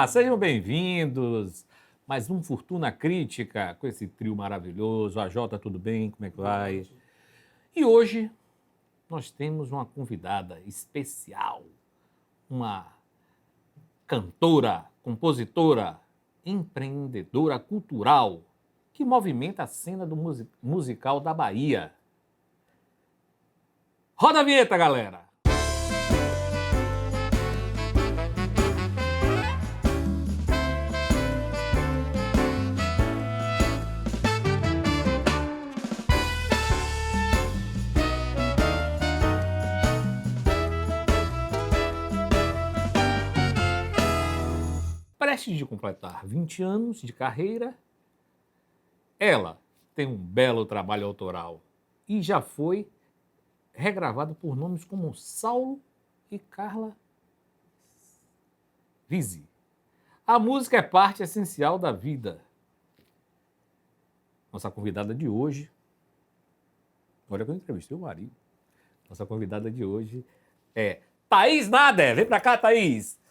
Olá, sejam bem-vindos. Mais um Fortuna Crítica com esse trio maravilhoso. A Jota, tudo bem? Como é que vai? E hoje nós temos uma convidada especial, uma cantora, compositora, empreendedora cultural que movimenta a cena do musical da Bahia. Roda a vinheta, galera! Prestes de completar 20 anos de carreira, ela tem um belo trabalho autoral e já foi regravado por nomes como Saulo e Carla Vise. A música é parte essencial da vida. Nossa convidada de hoje, olha que eu entrevistei o marido. Nossa convidada de hoje é Thaís Nader. Vem pra cá, Thaís.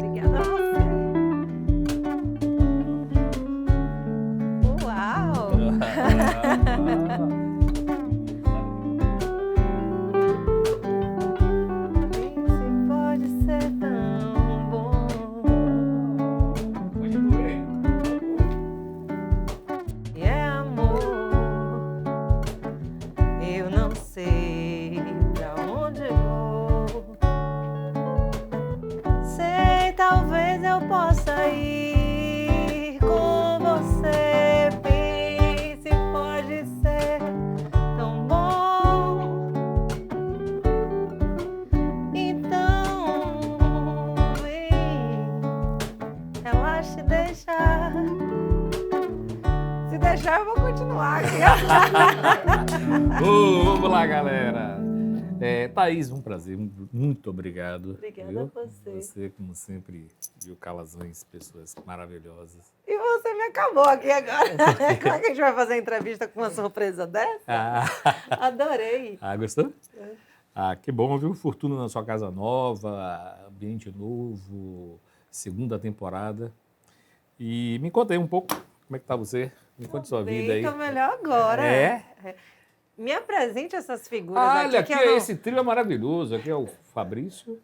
Obrigada a você. Uau! Se pode ser tão bom. E é amor. Eu não sei pra onde vou. Sei, talvez eu possa ir com você. Pense, pode ser tão bom. Então, vem, relaxe, deixa. Se deixar, eu vou continuar aqui. Vamos lá, galera. Thaís, um prazer, muito obrigado. Obrigada a você. Você, como sempre, viu Calazans, pessoas maravilhosas. E você me acabou aqui agora. Como é que a gente vai fazer a entrevista com uma surpresa dessa? Adorei. Gostou? Que bom, viu? Fortuna na sua casa nova, ambiente novo, segunda temporada. E me conta aí um pouco, como é que tá você? Me conte sua vida aí. Tô melhor agora. Me apresente essas figuras Olha, aqui. aqui esse trio é maravilhoso. Aqui é o Fabrício,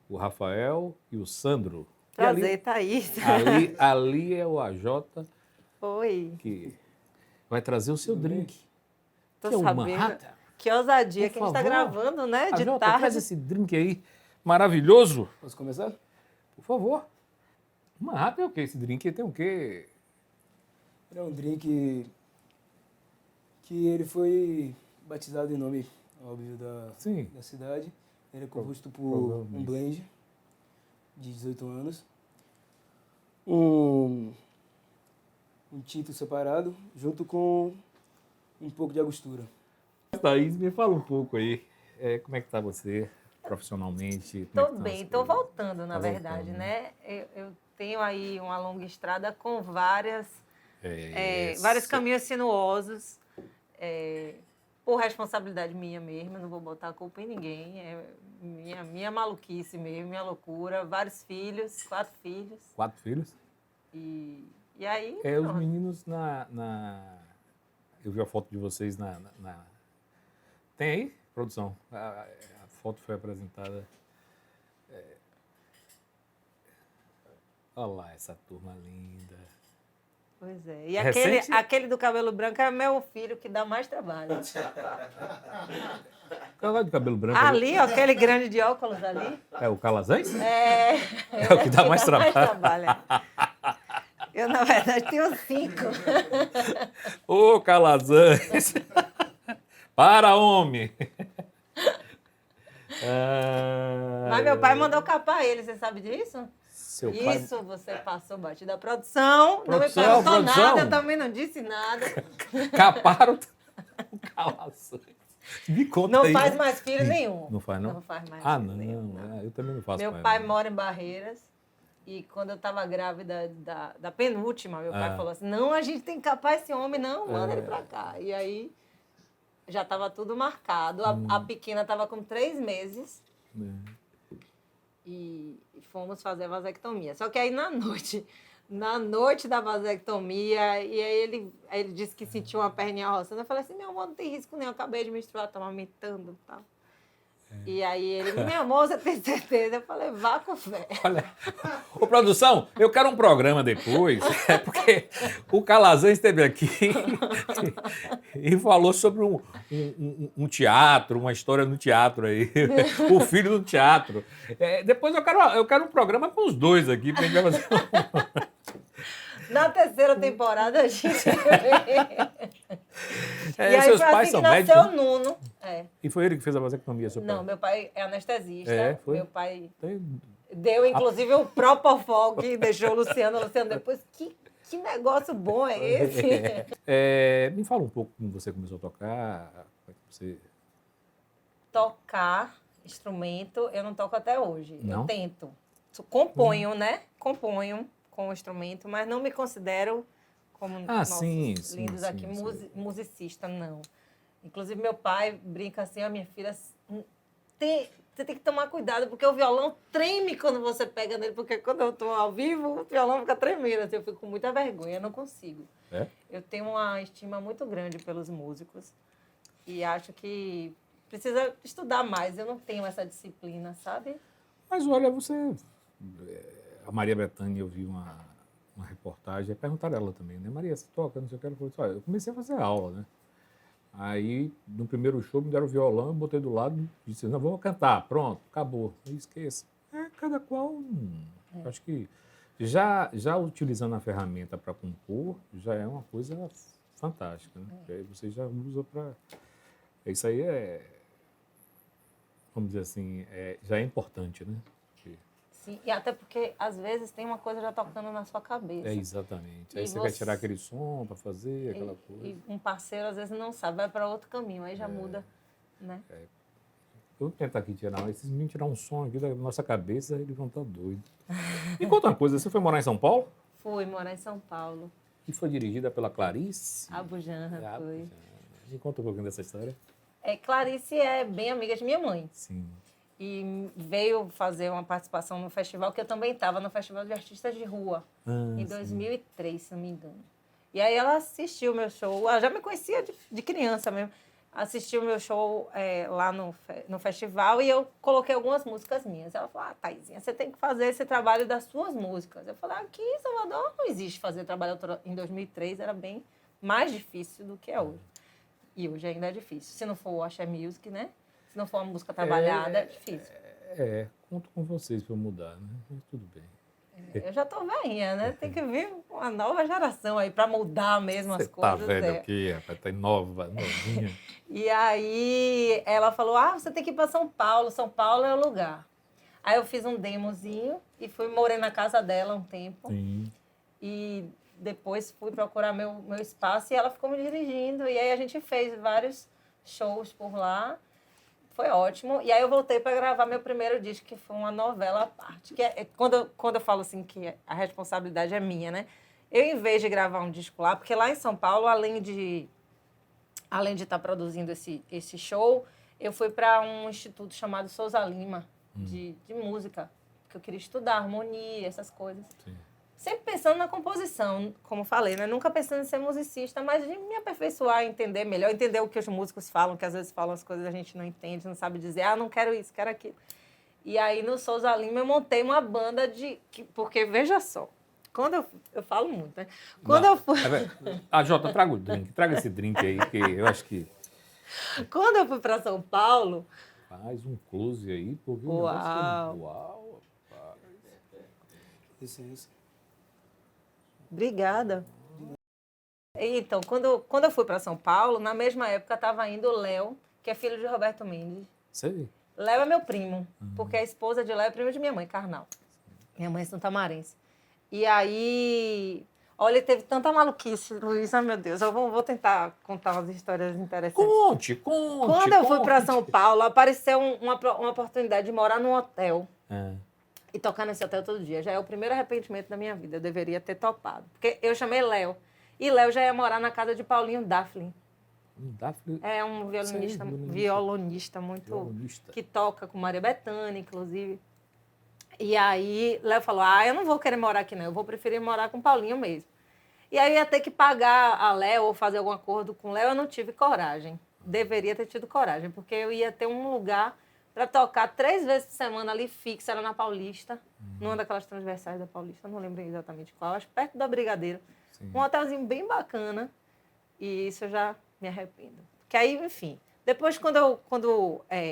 o Rafael e o Sandro. Prazer, Thaís. Ali é o AJ, Oi. que vai trazer o seu drink. Tô que é o sabendo. Manhattan. Que ousadia, Por que a gente tá favor. gravando, né? De AJ, tarde. traz esse drink aí maravilhoso. Posso começar? Por favor. Manhattan é o quê? Esse drink tem o quê? Ele é um drink que ele foi batizado em nome, óbvio, Sim. da cidade. Ele é composto por um blend de 18 anos, um tinto separado, junto com um pouco de angostura. Thaís, me fala um pouco aí. Como é que tá você profissionalmente? Tô bem, tô voltando, na Tá verdade, voltando, né? Eu tenho aí uma longa estrada com vários caminhos sinuosos, por responsabilidade minha mesma, não vou botar a culpa em ninguém, é minha maluquice mesmo, minha loucura, vários filhos, 4 filhos. 4 filhos? E aí, Os meninos eu vi a foto de vocês Tem aí, produção? A foto foi apresentada. Olha lá essa turma linda. Pois é. E Recente? aquele do cabelo branco é meu filho, que dá mais trabalho. Qual é o de cabelo branco? Ali, ó, aquele grande de óculos ali. É o Calazans? É o que dá mais trabalho. Eu, na verdade, tenho 5. Ô, Calazans! Para, homem! Mas meu pai mandou capar ele, você sabe disso? Seu pai... Isso, você passou batido da produção, não me Produção, perguntou produção. nada, eu também não disse nada. Caparam o Calazans. Me conta Não aí. faz mais filho nenhum. Não faz, não? Não faz mais Ah, filho não. nenhum. Eu também não faço Meu mais, pai não. mora em Barreiras. E quando eu estava grávida da penúltima, meu pai falou assim, não, a gente tem que capar esse homem, não, manda ele pra cá. E aí, já estava tudo marcado. A pequena estava com 3 meses. E fomos fazer a vasectomia. Só que aí na noite da vasectomia, e aí ele disse que sentiu uma perninha roçando. Eu falei assim, meu amor, não tem risco nenhum, eu acabei de menstruar, tô amamentando e tal. E aí ele, meu amor, você tem certeza? Eu falei, vá com fé. Olha, ô produção, eu quero um programa depois, porque o Calazans esteve aqui e falou sobre um teatro, uma história no teatro aí, o filho do teatro. Depois eu quero um programa com os dois aqui, pra gente fazer Na 3ª temporada a gente E aí seus foi pais assim são que médicos? nasceu o Nuno. E foi ele que fez a vasectomia, seu pai? Não, meu pai é anestesista. Foi? Meu pai Tem- deu, inclusive, o Propofol que deixou o Luciano. Luciano, depois, que negócio bom é esse? Me fala um pouco como você começou a tocar, como é que você... Tocar instrumento, eu não toco até hoje. Não? Eu tento. Componho, né? Componho com o instrumento, mas não me considero como nossos lindos sim, aqui, musicista, não. Inclusive, meu pai brinca assim, a minha filha, você tem que tomar cuidado, porque o violão treme quando você pega nele, porque quando eu estou ao vivo, o violão fica tremendo, assim, eu fico com muita vergonha, eu não consigo. Eu tenho uma estima muito grande pelos músicos e acho que precisa estudar mais, eu não tenho essa disciplina, sabe? Mas olha, a Maria Bethânia, eu vi uma reportagem, perguntaram ela também, né? Maria, você toca? Não sei o que. Ela falou assim, olha, eu comecei a fazer aula, né? Aí, no primeiro show, me deram o violão, eu botei do lado e disse, não, vamos cantar, pronto, acabou. Eu esqueço. Cada qual... Acho que já utilizando a ferramenta para compor, já é uma coisa fantástica, né? Porque aí você já usa para... Isso aí vamos dizer assim, já é importante, né? Sim, e até porque, às vezes, tem uma coisa já tocando na sua cabeça. Exatamente. Aí você quer tirar aquele som para fazer aquela coisa. E um parceiro, às vezes, não sabe, vai para outro caminho, aí já muda, né? Eu vou tentar aqui tirar, esses meninos tirar um som aqui da nossa cabeça, eles vão estar doidos. Me conta uma coisa, você foi morar em São Paulo? Fui morar em São Paulo. E foi dirigida pela Clarice? Abujanra, foi. Me conta um pouquinho dessa história. Clarice é bem amiga de minha mãe. Sim. E veio fazer uma participação no festival, que eu também estava no Festival de Artistas de Rua, em 2003, se não me engano. E aí ela assistiu o meu show, ela já me conhecia de criança mesmo, assistiu o meu show lá no festival e eu coloquei algumas músicas minhas. Ela falou, Thaisinha, você tem que fazer esse trabalho das suas músicas. Eu falei, aqui em Salvador não existe fazer trabalho autoral. Em 2003 era bem mais difícil do que é hoje. E hoje ainda é difícil. Se não for o Axé Music, né? Se não for uma música trabalhada, é difícil. Conto com vocês para mudar, né? Mas tudo bem. Eu já tô velhinha, né? Tem que vir uma nova geração aí para mudar mesmo as coisas. Você tá velho o quê, rapaz? Tá novinha. E aí ela falou, você tem que ir para São Paulo. São Paulo é o lugar. Aí eu fiz um demozinho e morei na casa dela um tempo. Sim. E depois fui procurar meu espaço e ela ficou me dirigindo. E aí a gente fez vários shows por lá. Foi ótimo. E aí eu voltei para gravar meu primeiro disco, que foi uma novela à parte. Que quando eu falo assim que a responsabilidade é minha, né? Eu, em vez de gravar um disco lá, porque lá em São Paulo, além de estar produzindo esse show, eu fui para um instituto chamado Souza Lima, de música, porque eu queria estudar harmonia, essas coisas. Sim. Sempre pensando na composição, como falei, né? Nunca pensando em ser musicista, mas de me aperfeiçoar, entender melhor, entender o que os músicos falam, que às vezes falam as coisas que a gente não entende, não sabe dizer, não quero isso, quero aquilo. E aí, no Souza Lima, eu montei uma banda porque, veja só, quando eu falo muito, né? Quando eu fui... Jota, traga esse drink aí, que eu acho que... Quando eu fui para São Paulo... Faz um close aí, porque o Uau! Uau, rapaz. Licença. Obrigada. Então, quando eu fui para São Paulo, na mesma época estava indo o Léo, que é filho de Roberto Mendes. Sei. Léo é meu primo, porque a esposa de Léo é prima de minha mãe, Carnal. Minha mãe é santamarense. E aí, olha, teve tanta maluquice, Luiz, meu Deus, eu vou tentar contar umas histórias interessantes. Conte. Quando eu fui para São Paulo, apareceu uma oportunidade de morar num hotel. E tocar nesse hotel todo dia. Já é o primeiro arrependimento da minha vida. Eu deveria ter topado. Porque eu chamei Léo. E Léo já ia morar na casa de Paulinho Daphne. É um violonista muito... Violonista. Que toca com Maria Bethânia, inclusive. E aí, Léo falou, eu não vou querer morar aqui, não. Eu vou preferir morar com o Paulinho mesmo. E aí, eu ia ter que pagar a Léo ou fazer algum acordo com o Léo. Eu não tive coragem. Deveria ter tido coragem, porque eu ia ter um lugar para tocar 3 vezes por semana ali fixa, era na Paulista, numa daquelas transversais da Paulista, não lembro exatamente qual, acho perto da Brigadeiro. Sim. Um hotelzinho bem bacana, e isso eu já me arrependo. Porque aí, enfim, depois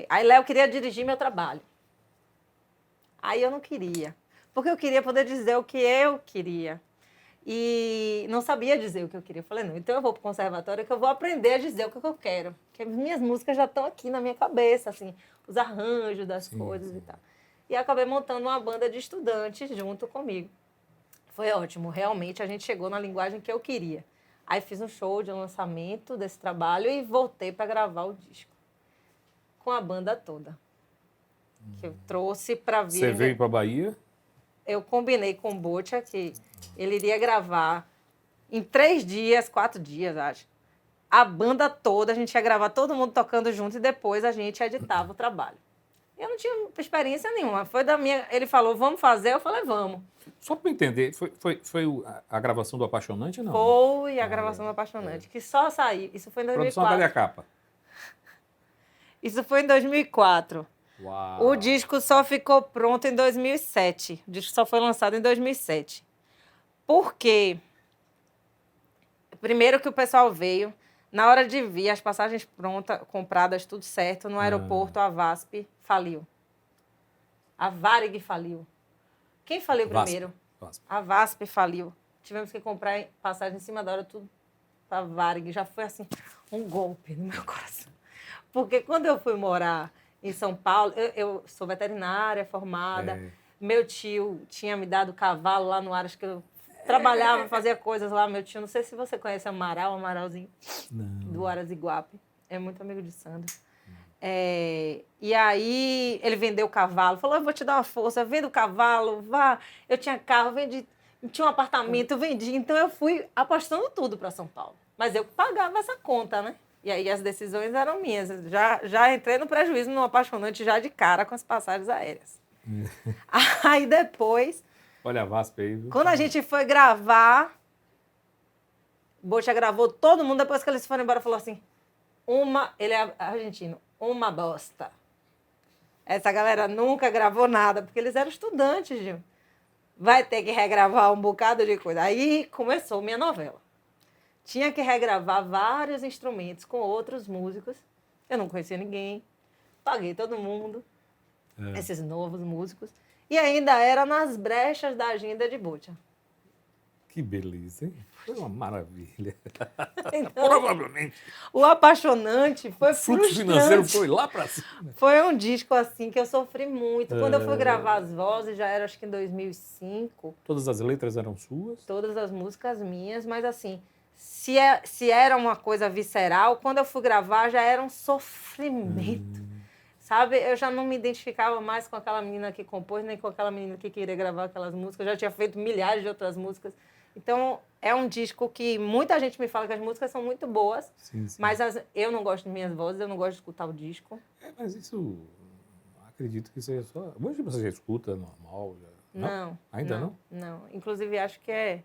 aí Léo queria dirigir meu trabalho. Aí eu não queria, porque eu queria poder dizer o que eu queria. E não sabia dizer o que eu queria. Eu falei, não, então eu vou para o conservatório que eu vou aprender a dizer o que eu quero. Porque minhas músicas já estão aqui na minha cabeça, assim, os arranjos das coisas e tal. E acabei montando uma banda de estudantes junto comigo. Foi ótimo, realmente a gente chegou na linguagem que eu queria. Aí fiz um show de lançamento desse trabalho e voltei para gravar o disco. Com a banda toda. Que eu trouxe para vir. Você veio para a Bahia? Eu combinei com o Bocha que ele iria gravar em 3 dias, 4 dias, acho. A banda toda, a gente ia gravar todo mundo tocando junto e depois a gente editava o trabalho. Eu não tinha experiência nenhuma. Foi da minha... Ele falou, vamos fazer? Eu falei, vamos. Só para entender, foi a gravação do Apaixonante, não? Foi a gravação do Apaixonante, que só saiu. Isso foi em 2004. Produção, cadê a capa? Isso foi em 2004. Uau. O disco só ficou pronto em 2007. O disco só foi lançado em 2007. Por quê? Primeiro que o pessoal veio, na hora de vir, as passagens prontas, compradas, tudo certo, no aeroporto, a VASP faliu. A Varig faliu. Quem faliu primeiro? VASP. A VASP faliu. Tivemos que comprar passagem em cima da hora, tudo para a Varig. Já foi assim, um golpe no meu coração. Porque quando eu fui morar em São Paulo, eu sou veterinária formada. Meu tio tinha me dado cavalo lá no Aras, que eu trabalhava, fazia coisas lá. Meu tio, não sei se você conhece Amaralzinho, do Aras Iguape. É muito amigo de Sandro. E aí ele vendeu o cavalo, falou, eu vou te dar uma força, venda o cavalo, vá. Eu tinha carro, vendi, tinha um apartamento, vendi. Então eu fui apostando tudo para São Paulo. Mas eu pagava essa conta, né? E aí as decisões eram minhas. Já entrei no prejuízo no Apaixonante já de cara com as passagens aéreas. Aí depois... Olha a VASP aí. Viu? Quando a gente foi gravar, Bocha gravou todo mundo, depois que eles foram embora, falou assim, ele é argentino, uma bosta. Essa galera nunca gravou nada, porque eles eram estudantes, Gil. Vai ter que regravar um bocado de coisa. Aí começou minha novela. Tinha que regravar vários instrumentos com outros músicos. Eu não conhecia ninguém. Paguei todo mundo, esses novos músicos. E ainda era nas brechas da agenda de Bocha. Que beleza, hein? Foi uma maravilha. Então, provavelmente. O Apaixonante foi frustrante. O fluxo financeiro foi lá para cima. Foi um disco assim que eu sofri muito. Quando eu fui gravar as vozes, já era acho que em 2005. Todas as letras eram suas? Todas as músicas minhas, mas assim... Se era uma coisa visceral, quando eu fui gravar já era um sofrimento. Sabe? Eu já não me identificava mais com aquela menina que compôs, nem com aquela menina que queria gravar aquelas músicas. Eu já tinha feito milhares de outras músicas. Então, é um disco que muita gente me fala que as músicas são muito boas, sim. Mas eu não gosto de minhas vozes, eu não gosto de escutar o disco. Mas isso, acredito que seja só... Hoje você já escuta normal? Já... Não. Ainda não? Não. Inclusive, acho que é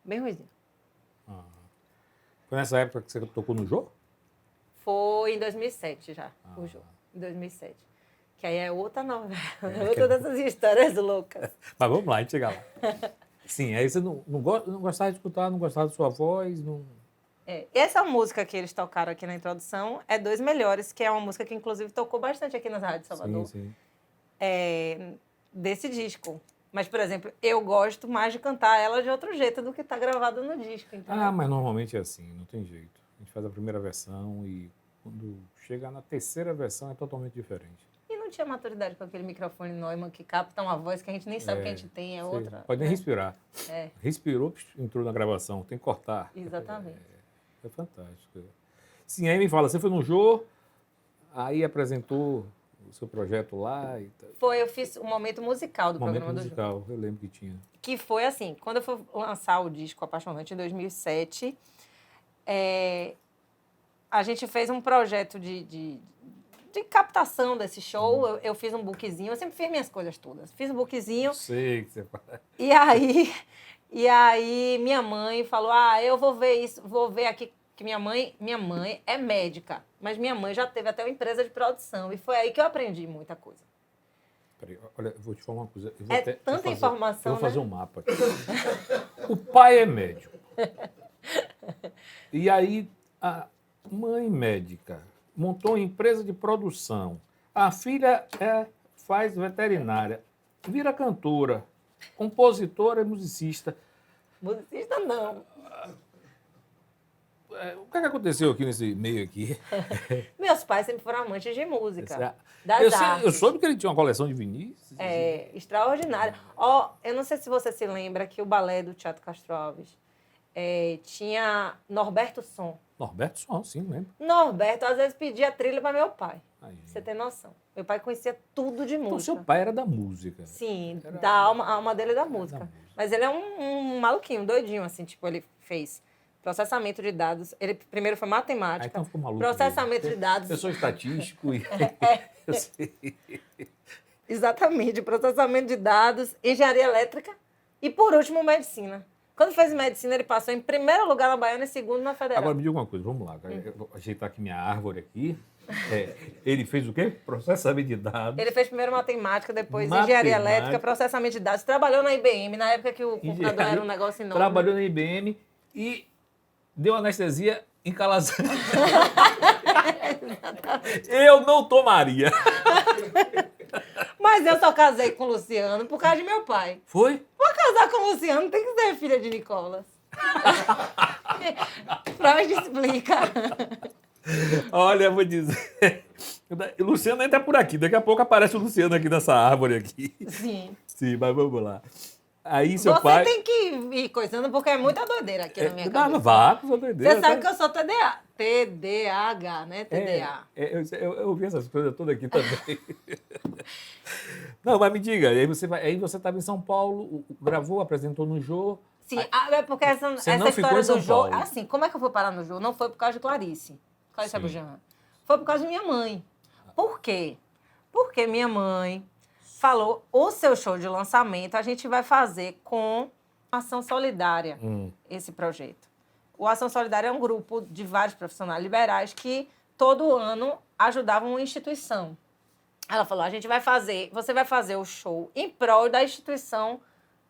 bem ruimzinho. Foi nessa época que você tocou no Jô? Foi em 2007 já, o Jô. Em 2007. Que aí é outra novela, outra dessas histórias loucas. Mas vamos lá, a gente chega lá. Sim, aí você não gostava de escutar, não gostava da sua voz, não... Essa música que eles tocaram aqui na introdução é Dois Melhores, que é uma música que inclusive tocou bastante aqui nas rádios de Salvador. Sim. Desse disco. Mas, por exemplo, eu gosto mais de cantar ela de outro jeito do que está gravado no disco. Entendeu? Mas normalmente é assim, não tem jeito. A gente faz a primeira versão e quando chegar na terceira versão é totalmente diferente. E não tinha maturidade com aquele microfone Neumann que capta uma voz que a gente nem sabe que a gente tem, é outra. Pode nem respirar. Respirou, entrou na gravação, tem que cortar. Exatamente. É fantástico. Sim, aí me fala, você foi no Jô, aí apresentou o seu projeto lá e tal. Eu fiz um momento musical do programa do Jô. Eu lembro que tinha. Que foi assim, quando eu fui lançar o disco Apaixonante em 2007, a gente fez um projeto de captação desse show. Eu fiz um bookzinho, eu sempre fiz minhas coisas todas. Fiz um bookzinho. Sei que você faz. E aí minha mãe falou, eu vou ver isso, vou ver aqui, que minha mãe é médica, mas minha mãe já teve até uma empresa de produção, e foi aí que eu aprendi muita coisa. Peraí, olha, eu vou te falar uma coisa. Eu tanta informação, eu vou fazer né? um mapa aqui. O pai é médico. E aí, a mãe médica montou uma empresa de produção. A filha faz veterinária, vira cantora, compositora e musicista. Musicista não. O que aconteceu aqui nesse meio aqui? Meus pais sempre foram amantes de música, Eu artes. soube que ele tinha uma coleção de vinis. Extraordinária. Eu não sei se você se lembra que o balé do Teatro Castro Alves tinha Norberto Som. Norberto Som, sim, lembro. Norberto, às vezes, pedia trilha para meu pai. Aí. Você tem noção. Meu pai conhecia tudo de Então, música. seu pai era da música. Sim, a alma dele é da música. da música. Mas ele é um maluquinho, doidinho, assim. Tipo, ele fez processamento de dados. Ele primeiro foi matemática. Então ficou maluco. Processamento de dados. Eu sou estatístico e eu sei. Exatamente, processamento de dados, engenharia elétrica e, por último, medicina. Quando fez medicina, ele passou em primeiro lugar na Baiana e segundo na Federal. Agora me diga uma coisa, vamos lá. Eu vou ajeitar aqui minha árvore aqui. Ele fez o quê? Processamento de dados. Ele fez primeiro matemática, depois engenharia elétrica, processamento de dados. Trabalhou na IBM, na época que o computador era um negócio enorme. Trabalhou na IBM e deu anestesia em Calazans. Eu não tomaria. Mas eu só casei com o Luciano por causa de meu pai. Foi? Pra casar com o Luciano tem que ser filha de Nicolas. Freud explica. Olha, eu vou dizer. O Luciano ainda tá por aqui. Daqui a pouco aparece o Luciano aqui nessa árvore aqui. Sim. Sim, mas vamos lá. Aí seu Você pai. tem que ir coisando porque é muita doideira aqui na minha cabeça. Vá, sua doideira. Você sabe que eu sou TDAH, né? TDA. Eu ouvi essas coisas todas aqui também. Não, mas me diga, aí você estava em São Paulo, gravou, apresentou no Jô. Sim, é porque essa não história ficou em São do Jô... Paulo. Assim, como é que eu fui parar no Jô? Não foi por causa de Clarice Sim. Abujamra. Foi por causa de minha mãe. Por quê? Porque minha mãe falou, o seu show de lançamento a gente vai fazer com Ação Solidária, esse projeto. O Ação Solidária é um grupo de vários profissionais liberais que todo ano ajudavam uma instituição. Ela falou, você vai fazer o show em prol da instituição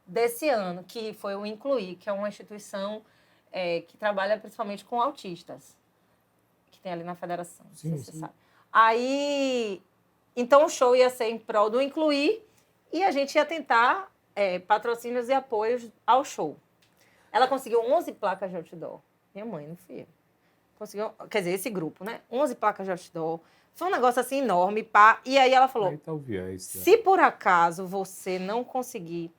desse ano, que foi o Incluir, que é uma instituição que trabalha principalmente com autistas, que tem ali na federação, não sei se você sabe. Aí, então o show ia ser em prol do Incluir e a gente ia tentar patrocínios e apoios ao show. Ela conseguiu 11 placas de outdoor. Minha mãe, não fui eu. Conseguiu, quer dizer, esse grupo, né? 11 placas de outdoor. Foi um negócio assim enorme, pá. E aí ela falou, Aí tá o viés, se por acaso você não conseguir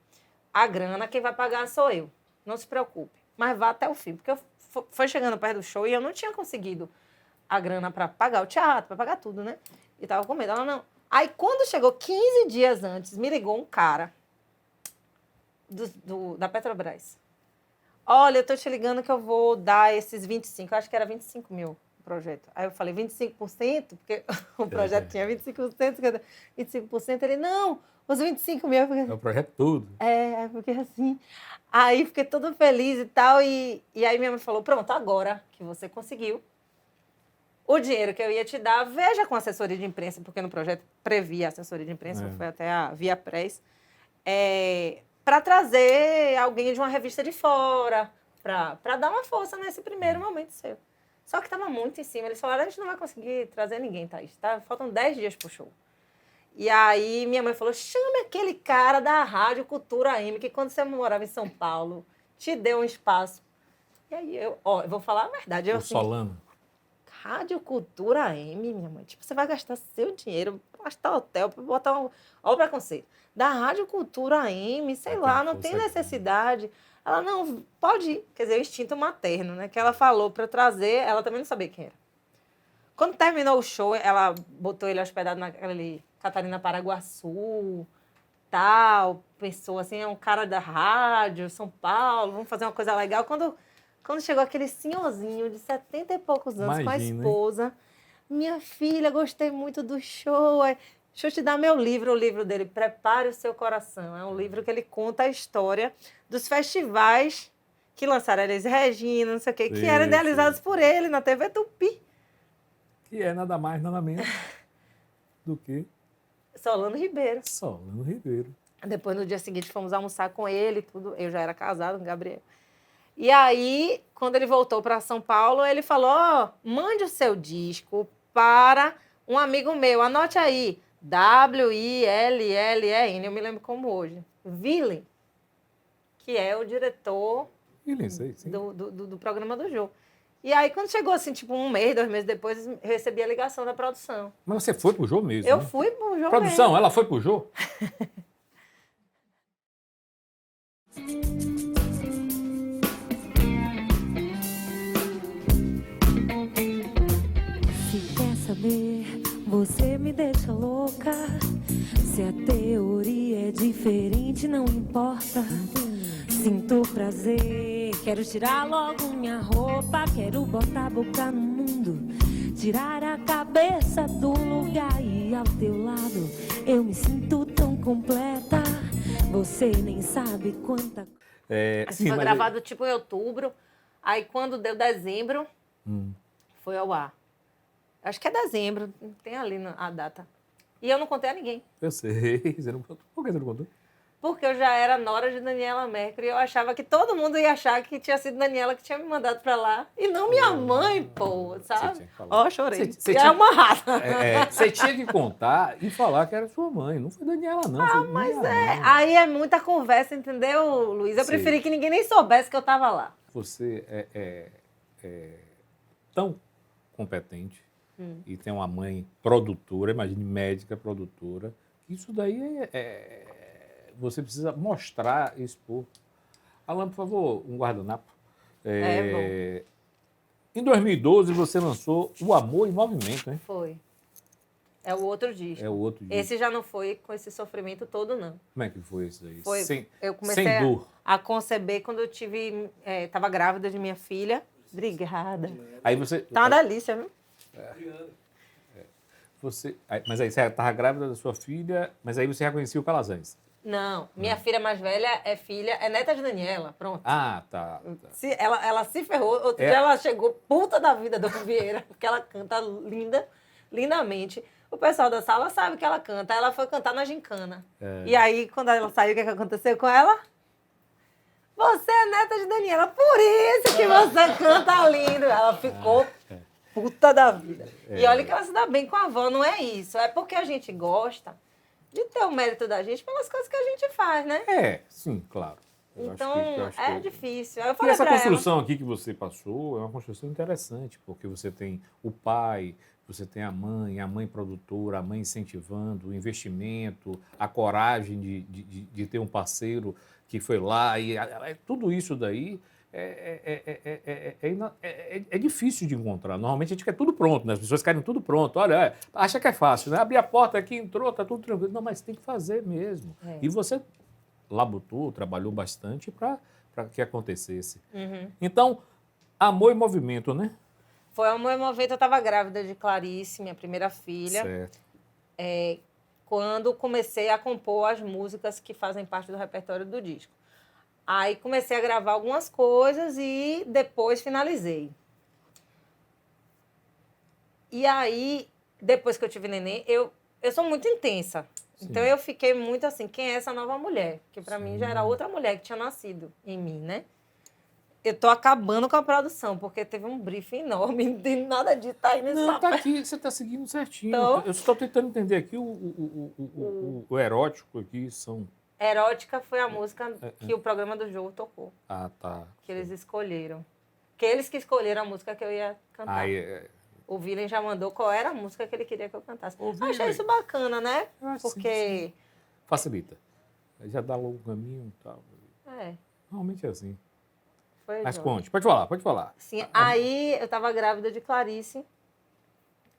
a grana, quem vai pagar sou eu. Não se preocupe. Mas vá até o fim. Porque foi chegando perto do show e eu não tinha conseguido a grana para pagar o teatro, para pagar tudo, né? E tava com medo. Ela não. Aí quando chegou 15 dias antes, me ligou um cara da Petrobras. Olha, eu tô te ligando que eu vou dar esses 25, eu acho que era 25 mil o projeto. Aí eu falei, 25%? Porque o projeto tinha 25%, 25%. Ele, não, os 25 mil. Porque... É o projeto todo. Porque assim... Aí fiquei toda feliz e tal, e aí minha mãe falou, pronto, agora que você conseguiu, o dinheiro que eu ia te dar, veja com a assessoria de imprensa, porque no projeto previa a assessoria de imprensa, foi até a Via Press, para trazer alguém de uma revista de fora, para dar uma força nesse primeiro momento seu. Só que estava muito em cima. Eles falaram, a gente não vai conseguir trazer ninguém, Thaís, tá? Faltam 10 dias pro show. E aí minha mãe falou, chame aquele cara da Rádio Cultura M, que quando você morava em São Paulo, te deu um espaço. E aí eu vou falar a verdade. O Solano. Rádio Cultura M, minha mãe. Tipo, você vai gastar seu dinheiro, gastar hotel, para botar um... Olha o preconceito. Da Rádio Cultura M, sei lá, não tem necessidade. Ela, não, pode ir. Quer dizer, o instinto materno, né? Que ela falou para trazer, ela também não sabia quem era. Quando terminou o show, ela botou ele hospedado naquele Catarina Paraguaçu, tal, pensou assim, é um cara da rádio, São Paulo, vamos fazer uma coisa legal. Quando Quando chegou aquele senhorzinho de 70 e poucos anos com a Imagina, hein? esposa, minha filha, gostei muito do show. Deixa eu te dar meu livro, o livro dele, Prepare o Seu Coração. É um livro que ele conta a história dos festivais que lançaram Elis Regina, não sei o quê, que Sim, eram idealizados sim. por ele na TV Tupi. Que é nada mais, nada menos do que Solano Ribeiro. Solano Ribeiro. Depois, no dia seguinte, fomos almoçar com ele, tudo. Eu já era casada com o Gabriel. E aí, quando ele voltou para São Paulo, ele falou: ó, mande o seu disco para um amigo meu, anote aí, Willlen, eu me lembro como hoje, Willem, que é o diretor E sei, sim. do programa do Jô. E aí, quando chegou assim, tipo 1 mês, 2 meses depois, eu recebi a ligação da produção. Mas você foi pro Jô mesmo, Eu né? fui pro Jô Produção, mesmo. ela foi pro Jô? Se quer saber, você me deixa louca. Se a teoria é diferente, não importa. Sinto prazer, quero tirar logo minha roupa. Quero botar a boca no mundo, tirar a cabeça do lugar. E ao teu lado, eu me sinto tão completa. Você nem sabe quanta... Sim, foi gravado tipo em outubro. Aí, quando deu dezembro, foi ao ar. Acho que é dezembro, tem ali a data. E eu não contei a ninguém. Eu sei. Você não contou. Por que você não contou? Porque eu já era nora de Daniela Mercury e eu achava que todo mundo ia achar que tinha sido Daniela que tinha me mandado pra lá. E não minha mãe, pô, sabe? Ó, chorei. Você É uma rata. Você tinha que contar e falar que era sua mãe. Não foi Daniela, não. Foi Mas minha mãe. aí é muita conversa, entendeu, Luiz? Eu Sei. preferi que ninguém nem soubesse que eu tava lá. Você é tão competente e tem uma mãe produtora, imagine médica produtora, que isso daí você precisa mostrar, expor. Alan, por favor, um guardanapo. Bom. Em 2012 você lançou O Amor em Movimento, né? Foi. É o outro disco. É o outro disco. Esse já não foi com esse sofrimento todo, não. Como é que foi isso daí? Foi, Sem, eu comecei sem dor. a conceber quando eu estava grávida de minha filha. Obrigada. Aí você... Tá uma delícia, viu? Mas aí você estava grávida da sua filha, mas aí você reconhecia o Calazans. Não, minha filha mais velha é neta de Daniela, pronto. Ah, tá. Ela se ferrou, outro dia ela chegou puta da vida do Vieira, porque ela canta lindamente. O pessoal da sala sabe que ela canta, ela foi cantar na gincana. E aí, quando ela saiu, o que aconteceu com ela? Você é neta de Daniela, por isso que você canta lindo. Ela ficou puta da vida. E olha que ela se dá bem com a avó, não é isso. É porque a gente gosta de ter o mérito da gente pelas coisas que a gente faz, né? Sim, claro. Então, é difícil. Aí eu E falei essa pra construção aqui que você passou é uma construção interessante, porque você tem o pai, você tem a mãe produtora, a mãe incentivando, o investimento, a coragem de ter um parceiro que foi lá. E tudo isso daí é difícil de encontrar. Normalmente a gente quer tudo pronto, né? As pessoas querem tudo pronto. Olha, acha que é fácil, né? Abrir a porta aqui, entrou, tá tudo tranquilo. Não, mas tem que fazer mesmo. E você labutou, trabalhou bastante para que acontecesse. Então, Amor em Movimento, né? Foi Amor em Movimento, eu estava grávida de Clarice, minha primeira filha. Certo. Quando comecei a compor as músicas que fazem parte do repertório do disco. Aí comecei a gravar algumas coisas e depois finalizei. E aí, depois que eu tive neném, eu sou muito intensa. Sim. Então eu fiquei muito assim, quem é essa nova mulher? Que para mim já era outra mulher que tinha nascido em mim, né? Eu tô acabando com a produção, porque teve um briefing enorme, de nada de tá aí nesse Não, tá papel. aqui, você tá seguindo certinho. Tô. Eu estou tentando entender aqui o erótico aqui são... Erótica foi a música que o programa do jogo tocou. Ah, tá. Que eles escolheram. Que eles que escolheram a música que eu ia cantar. O Willem já mandou qual era a música que ele queria que eu cantasse. Eu achei isso bacana, né? Eu acho Porque... sim. Facilita. Já dá logo o caminho e tal. É, Normalmente é assim. foi Mas ótimo. conte, pode falar, pode falar. Sim, aí eu estava grávida de Clarice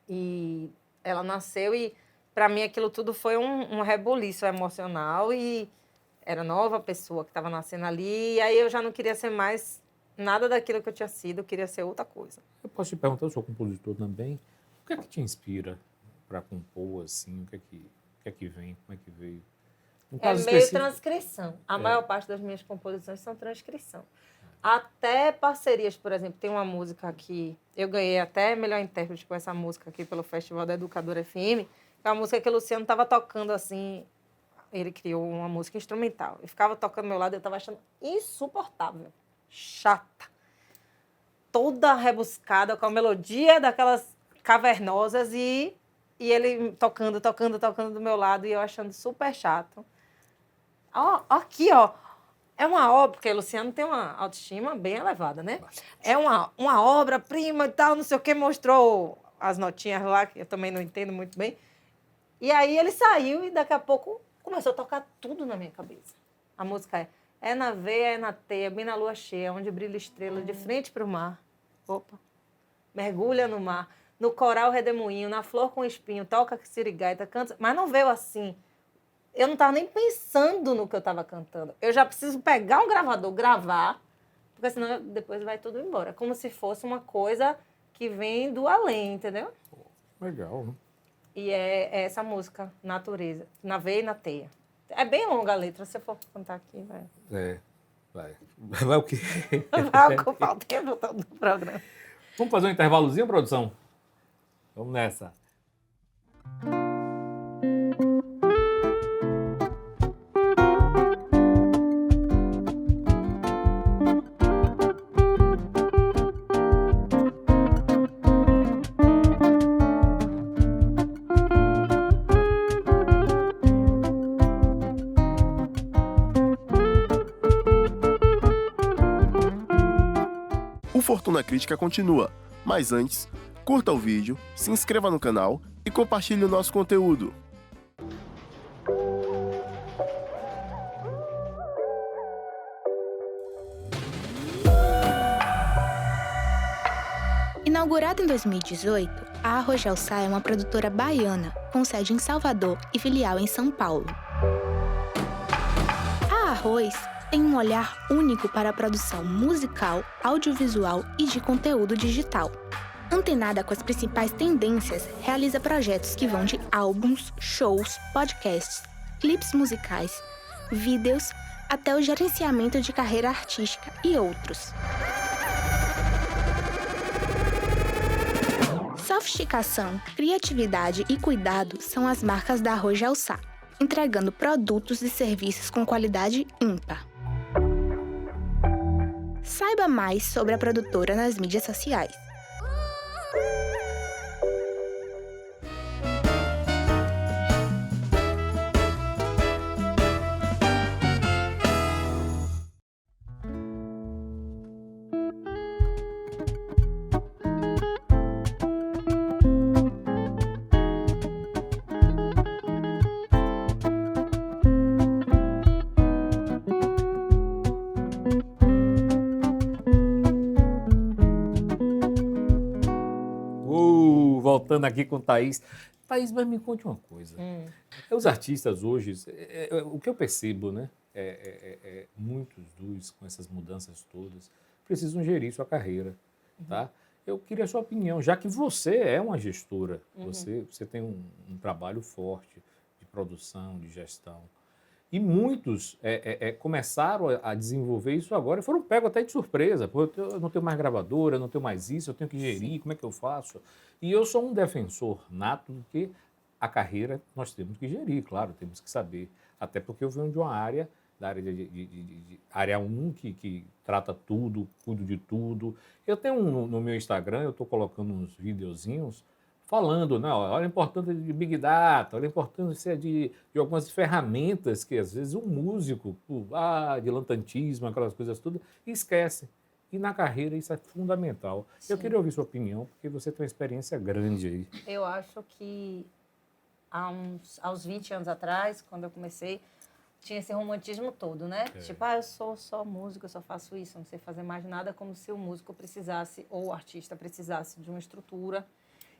e ela nasceu e para mim aquilo tudo foi um rebuliço emocional e era nova pessoa que estava nascendo ali e aí eu já não queria ser mais nada daquilo que eu tinha sido, eu queria ser outra coisa. Eu posso te perguntar, eu sou compositor também, o que é que te inspira para compor, assim? O que é que vem? Como é que veio? Um É caso meio específico. transcrição. A maior parte das minhas composições são transcrição. Até parcerias, por exemplo, tem uma música que eu ganhei até melhor intérprete com essa música aqui pelo Festival da Educadora FM, que é uma música que o Luciano estava tocando assim, ele criou uma música instrumental. Ele ficava tocando ao meu lado e eu estava achando insuportável, chata, toda rebuscada, com a melodia daquelas cavernosas e ele tocando do meu lado e eu achando super chato. Ó, aqui, ó. É uma obra, porque o Luciano tem uma autoestima bem elevada, né? É uma obra-prima e tal, não sei o que, mostrou as notinhas lá, que eu também não entendo muito bem. E aí ele saiu e daqui a pouco começou a tocar tudo na minha cabeça. A música é na veia, é na teia, bem na lua cheia, onde brilha estrela, de frente para o mar. Opa. Mergulha no mar, no coral redemoinho, na flor com espinho, toca sirigaita, canta, mas não veio assim. Eu não estava nem pensando no que eu estava cantando. Eu já preciso pegar um gravador, gravar, porque senão depois vai tudo embora. Como se fosse uma coisa que vem do além, entendeu? Legal, né? E é essa música, Natureza, na veia e na teia. É bem longa a letra, se você for cantar aqui, vai. Vai. Vai o quê? Vai ocupar o tempo todo do programa. Vamos fazer um intervalozinho, produção? Vamos nessa. O Fortuna Crítica continua, mas antes, curta o vídeo, se inscreva no canal e compartilhe o nosso conteúdo. Inaugurada em 2018, a Arrojal Sá é uma produtora baiana, com sede em Salvador e filial em São Paulo. A Arroz tem um olhar único para a produção musical, audiovisual e de conteúdo digital. Antenada com as principais tendências, realiza projetos que vão de álbuns, shows, podcasts, clipes musicais, vídeos, até o gerenciamento de carreira artística e outros. Sofisticação, criatividade e cuidado são as marcas da Arrojal Sá, entregando produtos e serviços com qualidade ímpar. Saiba mais sobre a produtora nas mídias sociais. Voltando aqui com Thaís. Thaís, mas me conte uma coisa. Os artistas hoje, o que eu percebo, né? Muitos com essas mudanças todas, precisam gerir sua carreira, tá? Eu queria a sua opinião, já que você é uma gestora, você tem um trabalho forte de produção, de gestão. E muitos começaram a desenvolver isso agora e foram pegos até de surpresa. Pô, eu não tenho mais gravadora, eu não tenho mais isso, eu tenho que gerir, como é que eu faço? E eu sou um defensor nato de que a carreira nós temos que gerir, claro, temos que saber. Até porque eu venho de uma área, da área de área 1, que trata tudo, cuido de tudo. Eu tenho no meu Instagram, eu estou colocando uns videozinhos falando, né, olha a importância de Big Data, olha a importância de algumas ferramentas que, às vezes, um músico, diletantismo, aquelas coisas tudo, esquece. E na carreira isso é fundamental. Sim. Eu queria ouvir sua opinião, porque você tem uma experiência grande aí. Eu acho que aos 20 anos atrás, quando eu comecei, tinha esse romantismo todo, né? Tipo, eu sou só músico, eu só faço isso, não sei fazer mais nada, como se o músico precisasse, ou o artista precisasse de uma estrutura,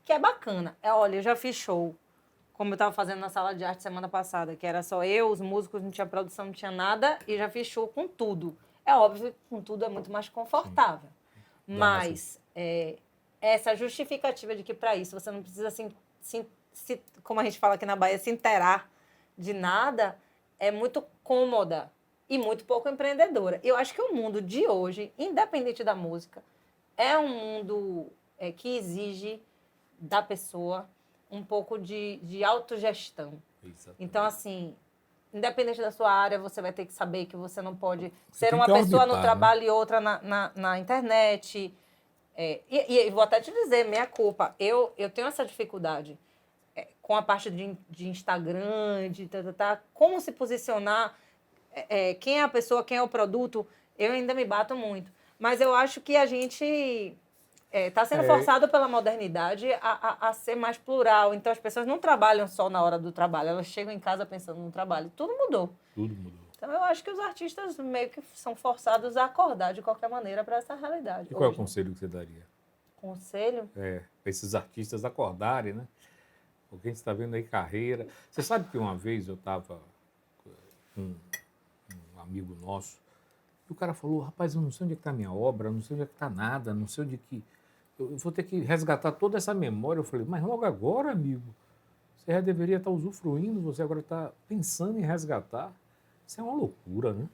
que é bacana. Olha, eu já fiz show, como eu estava fazendo na sala de arte semana passada, que era só eu, os músicos, não tinha produção, não tinha nada, e já fiz show com tudo. É óbvio que com tudo é muito mais confortável. Sim. Mas essa justificativa de que para isso você não precisa, como a gente fala aqui na Bahia, se inteirar de nada, é muito cômoda e muito pouco empreendedora. Eu acho que o mundo de hoje, independente da música, é um mundo que exige da pessoa um pouco de autogestão. Exatamente. Então, assim, independente da sua área, você vai ter que saber que você não pode Você ser tem uma que pessoa orbitar, no trabalho e outra na internet. E vou até te dizer, minha culpa, eu tenho essa dificuldade com a parte de Instagram, como se posicionar, quem é a pessoa, quem é o produto, eu ainda me bato muito. Mas eu acho que a gente está sendo forçado pela modernidade a ser mais plural. Então, as pessoas não trabalham só na hora do trabalho, elas chegam em casa pensando no trabalho. Tudo mudou. Tudo mudou. Então, eu acho que os artistas meio que são forçados a acordar de qualquer maneira para essa realidade. E qual é o hoje. conselho que você daria? Conselho? Para esses artistas acordarem, né? Porque a gente está vendo aí carreira. Você sabe que uma vez eu estava com um amigo nosso e o cara falou, rapaz, eu não sei onde é que está a minha obra, não sei onde é que está nada, não sei onde é que... Eu vou ter que resgatar toda essa memória. Eu falei, mas logo agora, amigo, você já deveria estar usufruindo, você agora está pensando em resgatar. Isso é uma loucura, né?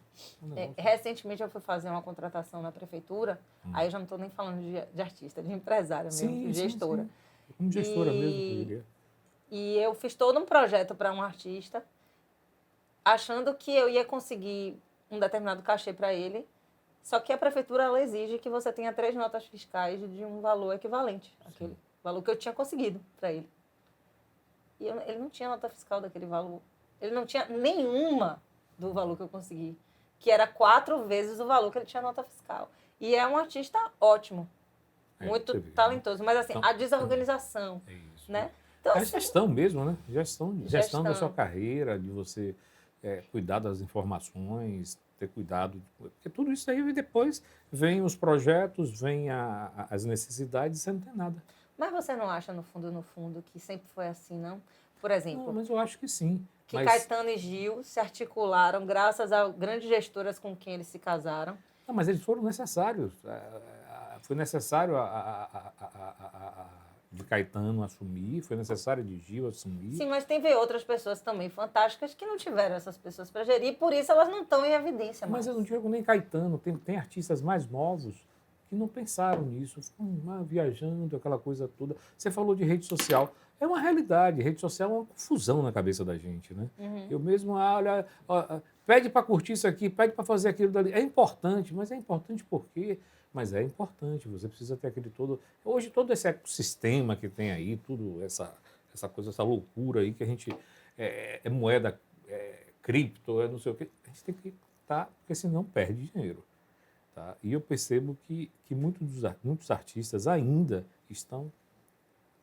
Recentemente eu fui fazer uma contratação na prefeitura, aí eu já não estou nem falando de artista, de empresária mesmo, de gestora. Sim. Como gestora mesmo, eu diria. E eu fiz todo um projeto para um artista, achando que eu ia conseguir um determinado cachê para ele, só que a prefeitura ela exige que você tenha 3 notas fiscais de um valor equivalente àquele valor que eu tinha conseguido para ele. E ele não tinha nota fiscal daquele valor. Ele não tinha nenhuma do valor que eu consegui, que era 4 vezes o valor que ele tinha nota fiscal. E é um artista ótimo, muito talentoso, mas assim, a desorganização, né? Então, a gestão mesmo, né? Gestão da sua carreira, de você cuidar das informações, ter cuidado, porque tudo isso aí depois vem os projetos, vem as necessidades e você não tem nada. Mas você não acha, no fundo, que sempre foi assim, não? Por exemplo... Não, mas eu acho que sim. Que Caetano e Gil se articularam graças a grandes gestoras com quem eles se casaram. Não, mas eles foram necessários. Foi necessário de Caetano assumir, foi necessário de Gil assumir. Sim, mas tem outras pessoas também fantásticas que não tiveram essas pessoas para gerir, e por isso elas não estão em evidência mais. Mas eu não digo nem Caetano, tem artistas mais novos que não pensaram nisso, ficam viajando, aquela coisa toda. Você falou de rede social. É uma realidade, rede social é uma confusão na cabeça da gente, né? Uhum. Eu mesmo, olha, pede para curtir isso aqui, pede para fazer aquilo dali. É importante, mas é importante por quê? Mas é importante, você precisa ter aquele todo... Hoje, todo esse ecossistema que tem aí, tudo essa coisa, essa loucura aí que a gente... moeda, cripto, não sei o quê. A gente tem que estar, porque senão perde dinheiro. Tá? E eu percebo que muitos artistas ainda estão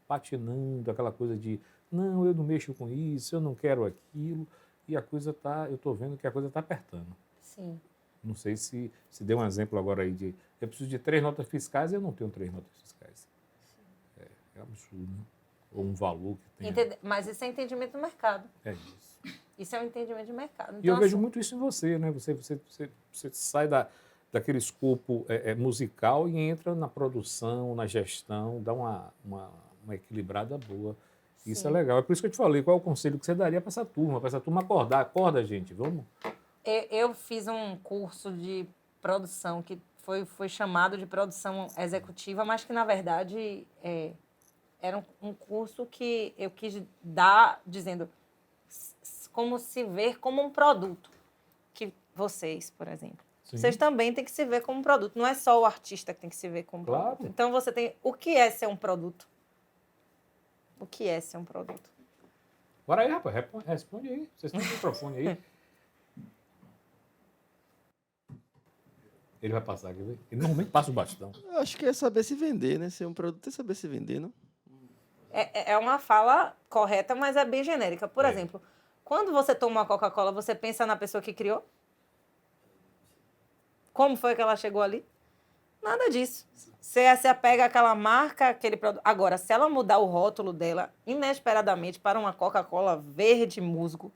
patinando, aquela coisa de não, eu não mexo com isso, eu não quero aquilo, e a coisa eu estou vendo que a coisa está apertando. Sim. Não sei se deu um exemplo agora aí de eu preciso de 3 notas fiscais e eu não tenho 3 notas fiscais. É absurdo, né? Ou um valor que tem. Mas isso é entendimento do mercado. É isso. Isso é um entendimento de mercado. Então, e eu vejo muito isso em você, né? Você sai daquele escopo musical e entra na produção, na gestão, dá uma equilibrada boa. Sim. Isso é legal. É por isso que eu te falei, qual é o conselho que você daria para essa turma acordar? Acorda, gente, vamos. Eu fiz um curso de produção que foi chamado de produção executiva, mas que, na verdade, era um curso que eu quis dar, dizendo como se ver como um produto. Que vocês, por exemplo, sim, vocês também têm que se ver como um produto. Não é só o artista que tem que se ver como produto. Então, você tem... O que é ser um produto? O que é ser um produto? Bora aí, rapaz. Responde aí. Vocês têm o microfone aí. Ele vai passar aqui, viu? Ele normalmente passa o bastão. Eu acho que é saber se vender, né? Ser um produto é saber se vender, não? É uma fala correta, mas é bem genérica. Por exemplo, quando você toma uma Coca-Cola, você pensa na pessoa que criou? Como foi que ela chegou ali? Nada disso. Você se apega àquela marca, aquele produto. Agora, se ela mudar o rótulo dela inesperadamente para uma Coca-Cola verde musgo,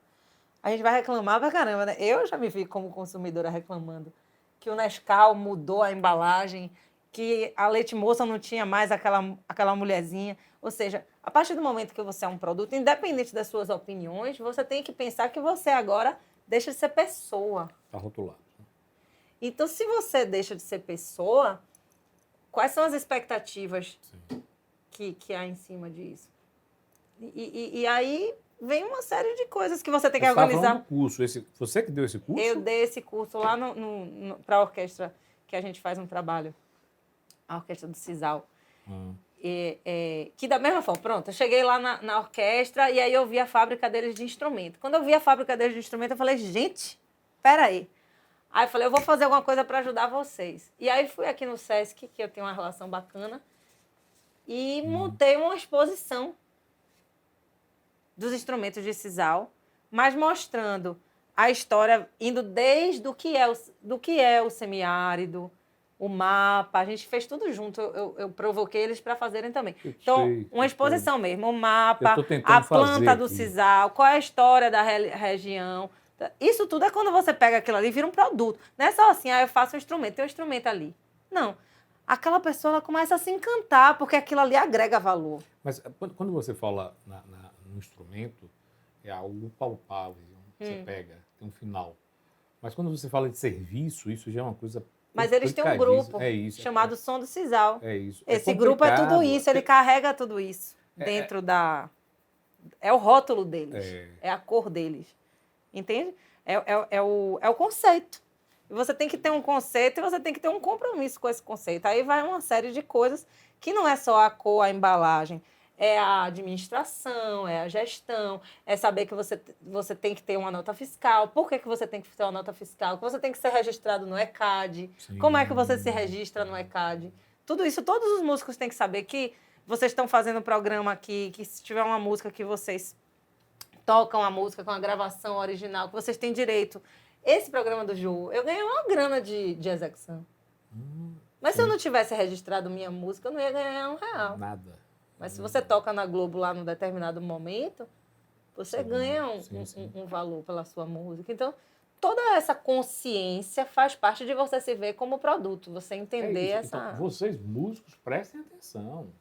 a gente vai reclamar pra caramba, né? Eu já me vi como consumidora reclamando. que o Nescau mudou a embalagem, que a Leite Moça não tinha mais aquela mulherzinha. Ou seja, a partir do momento que você é um produto, independente das suas opiniões, você tem que pensar que você agora deixa de ser pessoa. Está rotulado. Então, se você deixa de ser pessoa, quais são as expectativas que há em cima disso? E aí vem uma série de coisas que você tem que organizar. Do curso. Você que deu esse curso? Eu dei esse curso lá para a orquestra, que a gente faz um trabalho, a orquestra do Cisal. Que da mesma forma, pronto, eu cheguei lá na orquestra e aí eu vi a fábrica deles de instrumento. Quando eu vi a fábrica deles de instrumento, eu falei, gente, peraí. Aí eu falei, eu vou fazer alguma coisa para ajudar vocês. E aí fui aqui no Sesc, que eu tenho uma relação bacana, e montei uma exposição dos instrumentos de sisal, mas mostrando a história, indo desde do que é o semiárido, o mapa, a gente fez tudo junto, eu provoquei eles para fazerem também. Então, uma exposição mesmo, o mapa, a planta do sisal, qual é a história da região. Isso tudo é quando você pega aquilo ali e vira um produto. Não é só assim, eu faço um instrumento, tem um instrumento ali. Não. Aquela pessoa ela começa a se encantar, porque aquilo ali agrega valor. Mas quando você fala no instrumento, é algo palpável, você pega, tem um final. Mas quando você fala de serviço, isso já é uma coisa... Mas eles têm um grupo chamado Som do Sisal. É isso. Esse grupo é tudo isso, ele carrega tudo isso dentro da... É o rótulo deles, é a cor deles. Entende? É o conceito. E você tem que ter um conceito e você tem que ter um compromisso com esse conceito. Aí vai uma série de coisas que não é só a cor, a embalagem. É a administração, é a gestão, é saber que você tem que ter uma nota fiscal. Por que você tem que ter uma nota fiscal? Que você tem que ser registrado no ECAD. Sim. Como é que você se registra no ECAD? Tudo isso, todos os músicos têm que saber que vocês estão fazendo um programa aqui, que se tiver uma música que vocês tocam a música com a gravação original, que vocês têm direito. Esse programa do Ju, eu ganhei uma grana de execução. Mas se eu não tivesse registrado minha música, eu não ia ganhar R$1. Nada. Mas se você toca na Globo lá num determinado momento, você ganha um valor pela sua música. Então, toda essa consciência faz parte de você se ver como produto, você entender essa... Então, vocês, músicos, prestem atenção.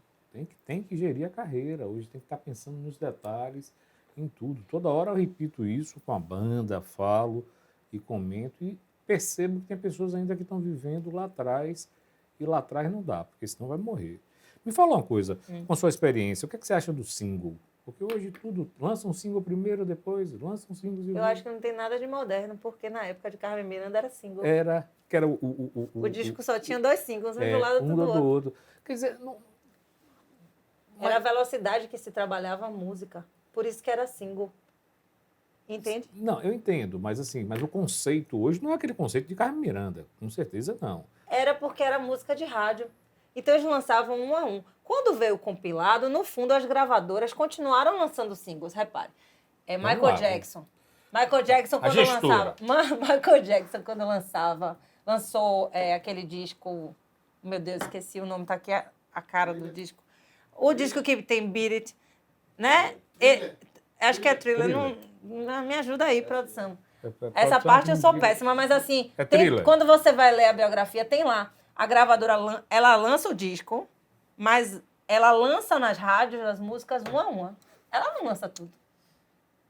Tem que gerir a carreira. Hoje tem que estar pensando nos detalhes, em tudo. Toda hora eu repito isso com a banda, falo e comento e percebo que tem pessoas ainda que estão vivendo lá atrás e lá atrás não dá, porque senão vai morrer. Me fala uma coisa, com a sua experiência, o que você acha do single? Porque hoje tudo, lança um single primeiro, depois lança um single... Eu acho que não tem nada de moderno, porque na época de Carmen Miranda era single. Que era o disco só tinha 2 singles, um do lado do outro. Quer dizer... Não... Era a velocidade que se trabalhava a música, por isso que era single. Entende? Não, eu entendo, mas o conceito hoje não é aquele conceito de Carmen Miranda, com certeza não. Era porque era música de rádio. Então eles lançavam um a um. Quando veio o compilado, no fundo as gravadoras continuaram lançando singles, repare. Michael Jackson. Michael Jackson quando lançava. Michael Jackson quando lançou aquele disco, meu Deus, esqueci o nome, tá aqui a cara do disco. O disco que tem Beat It, né? Acho que é Thriller. Não, me ajuda aí, produção. Essa parte eu sou péssima, mas assim, quando você vai ler a biografia, tem lá. A gravadora, ela lança o disco, mas ela lança nas rádios as músicas uma a uma. Ela não lança tudo.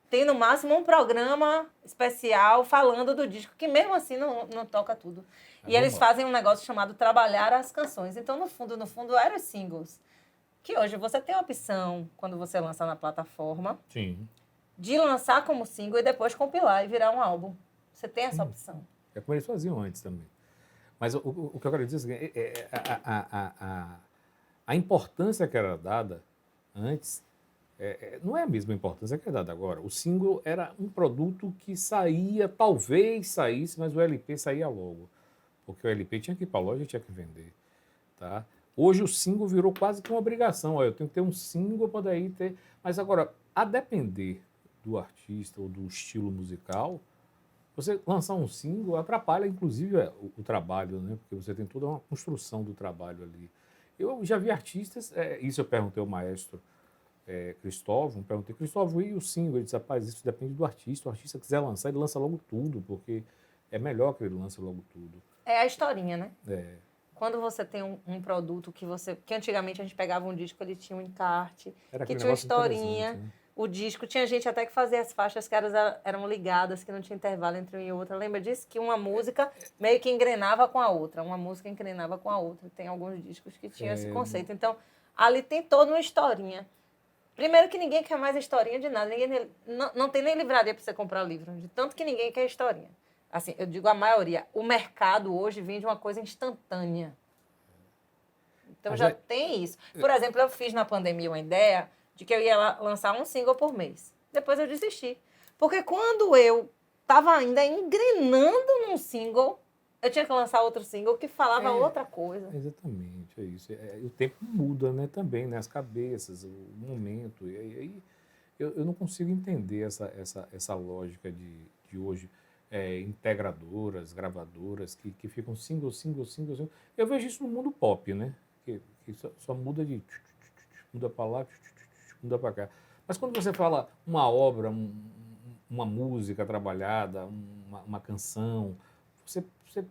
Tem, no máximo, um programa especial falando do disco, que mesmo assim não toca tudo. E eles fazem um negócio chamado trabalhar as canções. Então, no fundo, eram os singles. Que hoje você tem a opção, quando você lança na plataforma, sim, de lançar como single e depois compilar e virar um álbum. Você tem essa opção. É como eles faziam antes também. Mas o que eu quero dizer é a importância que era dada antes não é a mesma importância que é dada agora. O single era um produto que saía, talvez saísse, mas o LP saía logo. Porque o LP tinha que ir para a loja e tinha que vender. Tá? Hoje o single virou quase que uma obrigação. Ó, eu tenho que ter um single para daí ter... Mas agora, a depender do artista ou do estilo musical, você lançar um single atrapalha, inclusive, o trabalho, né? Porque você tem toda uma construção do trabalho ali. Eu já vi artistas, isso eu perguntei ao maestro Cristóvão, Cristóvão, e o single? Ele disse, rapaz, isso depende do artista. O artista quiser lançar, ele lança logo tudo, porque é melhor que ele lance logo tudo. É a historinha, né? É. Quando você tem um produto que antigamente a gente pegava um disco, ele tinha um encarte, Era que aquele tinha uma negócio historinha, interessante, né? o disco, tinha gente até que fazia as faixas que eram ligadas, que não tinha intervalo entre uma e outra. Lembra disso? Que uma música meio que engrenava com a outra, uma música engrenava com a outra. Tem alguns discos que tinham esse conceito. Então, ali tem toda uma historinha. Primeiro que ninguém quer mais historinha de nada. Não tem nem livraria para você comprar livro, de tanto que ninguém quer historinha. Assim, eu digo a maioria. O mercado hoje vende uma coisa instantânea. Então, já tem isso. Por exemplo, eu fiz na pandemia uma ideia de que eu ia lançar um single por mês. Depois eu desisti. Porque quando eu estava ainda engrenando num single, eu tinha que lançar outro single que falava outra coisa. Exatamente, é isso. O tempo muda, né, também, né, as cabeças, o momento. E aí eu não consigo entender essa lógica de hoje. Integradoras, gravadoras que ficam single. Eu vejo isso no mundo pop, né? Que só muda muda para lá, muda para cá. Mas quando você fala uma obra, uma música trabalhada, uma canção, você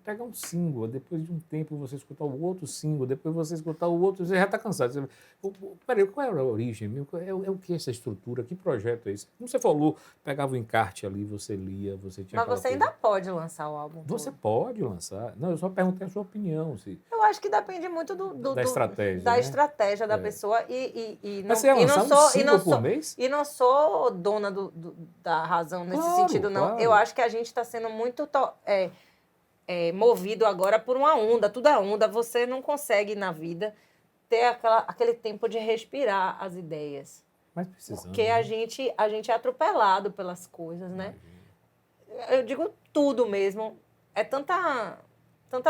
pega um single, depois de um tempo você escutar o outro single, depois você escutar o outro, você já está cansado. Peraí, qual era a origem? É o que essa estrutura? Que projeto é esse? Como você falou, pegava o encarte ali, você lia, você tinha. Mas você ainda pode lançar o álbum. Você pode lançar. Não, eu só perguntei a sua opinião. Eu acho que depende muito da estratégia. Da né? estratégia da pessoa. Mas você ia lançar um single por mês? E não sou dona da razão nesse sentido, não. Claro. Eu acho que a gente está sendo muito movido agora por uma onda, tudo é onda. Você não consegue na vida ter aquele tempo de respirar as ideias. Mas precisamos. Porque a gente é atropelado pelas coisas, né? Eu digo tudo mesmo. É tanta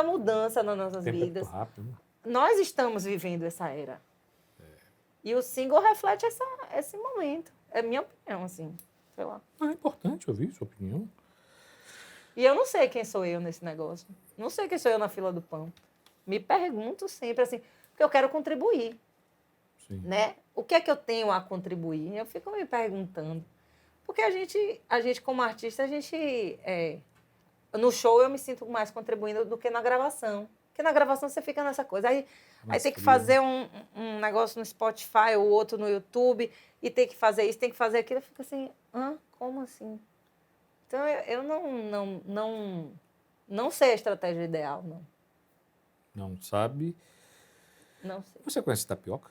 mudança nas nossas vidas. É muito rápido, né? Nós estamos vivendo essa era. E o single reflete esse momento. É minha opinião, assim. Sei lá. É importante ouvir sua opinião. E eu não sei quem sou eu nesse negócio. Não sei quem sou eu na fila do pão. Me pergunto sempre assim, porque eu quero contribuir. Sim. Né? O que é que eu tenho a contribuir? Eu fico me perguntando. Porque a gente como artista, no show eu me sinto mais contribuindo do que na gravação. Porque na gravação você fica nessa coisa. Aí tem que fazer um negócio no Spotify ou outro no YouTube e tem que fazer isso, tem que fazer aquilo. Eu fico assim, como assim? Então, eu não sei a estratégia ideal, não. Não sabe? Não sei. Você conhece tapioca?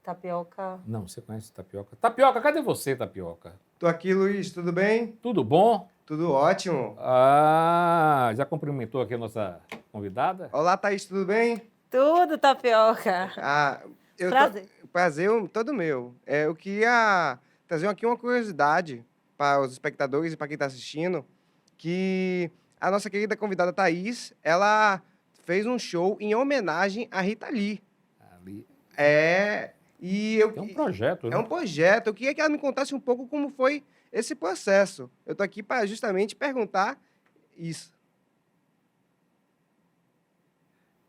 Tapioca... Não, você conhece tapioca? Tapioca, cadê você, tapioca? Tô aqui, Luiz, tudo bem? Tudo bom? Tudo ótimo. Já cumprimentou aqui a nossa convidada? Olá, Thaís, tudo bem? Tudo, tapioca. Prazer. Prazer todo meu. Eu queria trazer aqui uma curiosidade para os espectadores e para quem está assistindo, que a nossa querida convidada Thaís, ela fez um show em homenagem a Rita Lee. É um projeto, né? É um projeto. Eu queria que ela me contasse um pouco como foi esse processo. Eu estou aqui para justamente perguntar isso.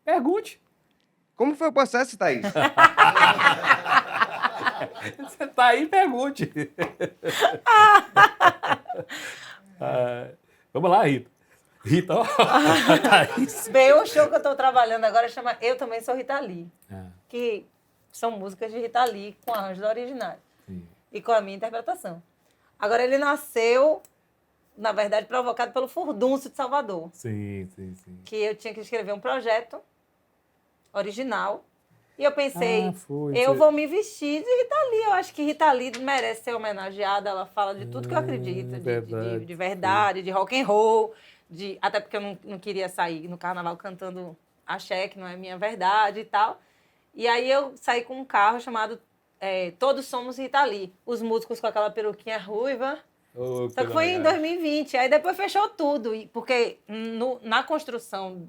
Pergunte. Como foi o processo, Thaís? Você tá aí, pergunte. Vamos lá, Rita. Rita, Thaís. Bem, o show que eu estou trabalhando agora chama Eu Também Sou Rita Lee. Que são músicas de Rita Lee com arranjos originais. E com a minha interpretação. Agora, ele nasceu, na verdade, provocado pelo Furdúncio de Salvador. Sim. Que eu tinha que escrever um projeto original. E eu pensei, vou me vestir de Rita Lee. Eu acho que Rita Lee merece ser homenageada. Ela fala de tudo que eu acredito. De verdade, de rock and roll. Até porque eu não queria sair no carnaval cantando axé, que não é minha verdade e tal. E aí eu saí com um carro chamado Todos Somos Rita Lee. Os músicos com aquela peruquinha ruiva. Só que foi em 2020. Aí depois fechou tudo. Porque na construção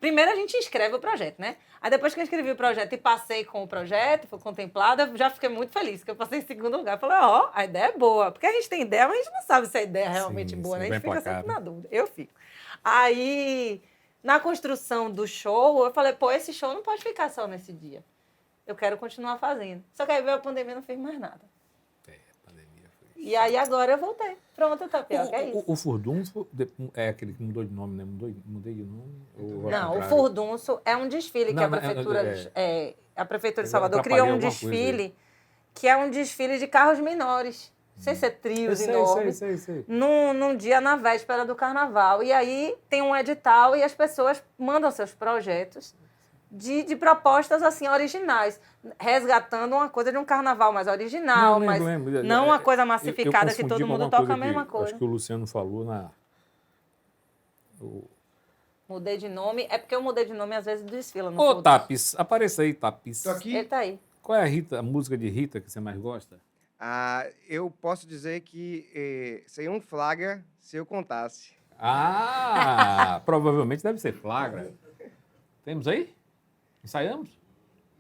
Primeiro a gente escreve o projeto, né? Aí depois que eu escrevi o projeto e passei com o projeto, fui contemplada, já fiquei muito feliz, porque eu passei em segundo lugar. Falei, a ideia é boa. Porque a gente tem ideia, mas a gente não sabe se a ideia é realmente boa, né? A gente fica sempre na dúvida. Eu fico. Aí, na construção do show, eu falei, esse show não pode ficar só nesse dia. Eu quero continuar fazendo. Só que aí veio a pandemia e não fiz mais nada. A pandemia foi. E aí agora eu voltei. Pronto, Tapioca, é isso. O Furdunço é aquele que mudou de nome, né? Mudei de nome? Não, o Furdunço é um desfile que a Prefeitura de Salvador criou um desfile que é um desfile de carros menores, sem ser trios enormes, num dia na véspera do Carnaval. E aí tem um edital e as pessoas mandam seus projetos de propostas assim originais, resgatando uma coisa de um carnaval mais original, não uma coisa massificada que todo mundo toca a mesma coisa. Acho que o Luciano falou Mudei de nome, é porque eu mudei de nome às vezes desfila. Ô, Tapis, apareça aí, Tapis. Tô aqui. Ele tá aí. Qual é a música de Rita que você mais gosta? Eu posso dizer que seria um flagra se eu contasse. Provavelmente deve ser flagra. Temos aí? Ensaiamos?